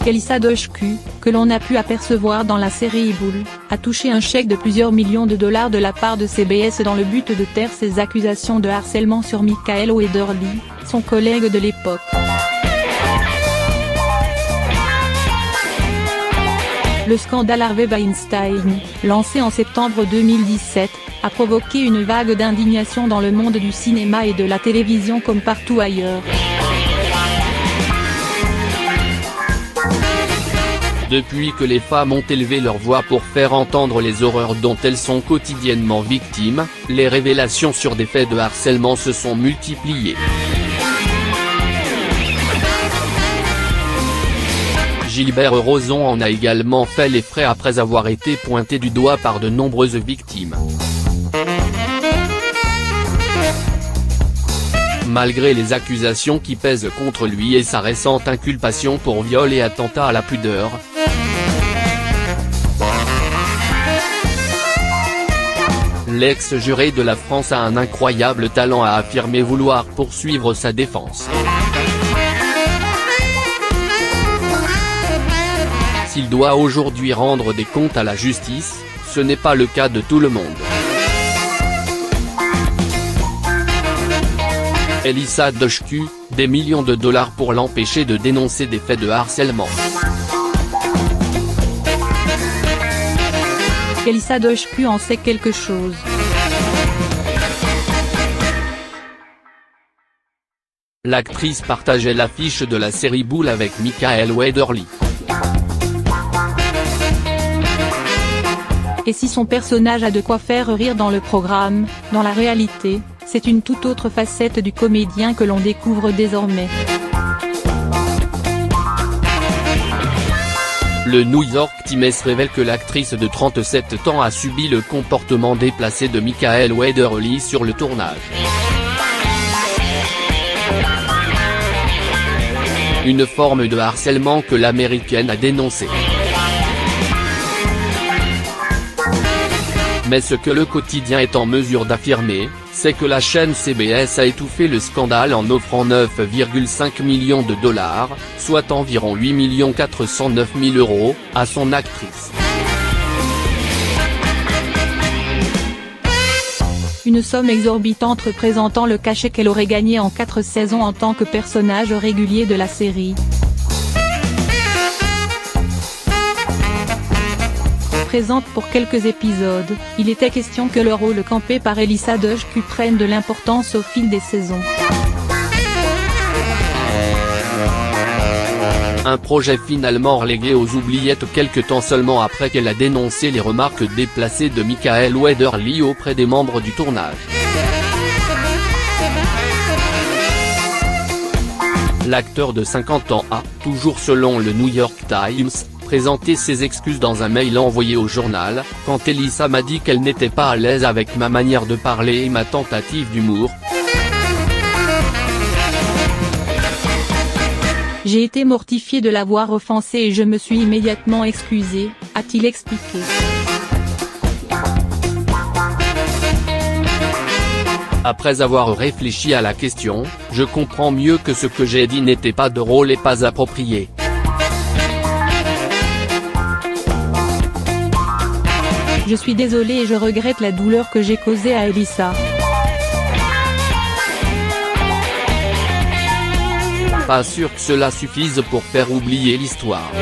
Elissa Doshku, que l'on a pu apercevoir dans la série Iboule, a touché un chèque de plusieurs millions de dollars de la part de CBS dans le but de taire ses accusations de harcèlement sur Michael Wetherly, son collègue de l'époque. Le scandale Harvey Weinstein, lancé en septembre 2017, a provoqué une vague d'indignation dans le monde du cinéma et de la télévision comme partout ailleurs. Depuis que les femmes ont élevé leur voix pour faire entendre les horreurs dont elles sont quotidiennement victimes, les révélations sur des faits de harcèlement se sont multipliées. Gilbert Rozon en a également fait les frais après avoir été pointé du doigt par de nombreuses victimes. Malgré les accusations qui pèsent contre lui et sa récente inculpation pour viol et attentat à la pudeur, l'ex-juré de la France a un incroyable talent, a affirmé vouloir poursuivre sa défense. S'il doit aujourd'hui rendre des comptes à la justice, ce n'est pas le cas de tout le monde. Elissa Doshku, des millions de dollars pour l'empêcher de dénoncer des faits de harcèlement. Elissa Doshku en sait quelque chose. L'actrice partageait l'affiche de la série Iboule avec Michael Wetherly. Et si son personnage a de quoi faire rire dans le programme, dans la réalité, c'est une toute autre facette du comédien que l'on découvre désormais. Le New York Times révèle que l'actrice de 37 ans a subi le comportement déplacé de Michael Wetherly sur le tournage. Une forme de harcèlement que l'américaine a dénoncée. Mais ce que le quotidien est en mesure d'affirmer, c'est que la chaîne CBS a étouffé le scandale en offrant 9,5 millions de dollars, soit environ 8 409 000 €, à son actrice. Une somme exorbitante représentant le cachet qu'elle aurait gagné en 4 saisons en tant que personnage régulier de la série. Présente pour quelques épisodes, il était question que le rôle campé par Elissa Doshku prenne de l'importance au fil des saisons. Un projet finalement relégué aux oubliettes quelque temps seulement après qu'elle a dénoncé les remarques déplacées de Michael Wetherly auprès des membres du tournage. L'acteur de 50 ans a, toujours selon le New York Times, présenté ses excuses dans un mail envoyé au journal, quand Elissa m'a dit qu'elle n'était pas à l'aise avec ma manière de parler et ma tentative d'humour. J'ai été mortifié de l'avoir offensée et je me suis immédiatement excusé, a-t-il expliqué. Après avoir réfléchi à la question, je comprends mieux que ce que j'ai dit n'était pas drôle et pas approprié. Je suis désolé et je regrette la douleur que j'ai causée à Elissa. Pas sûr que cela suffise pour faire oublier l'histoire.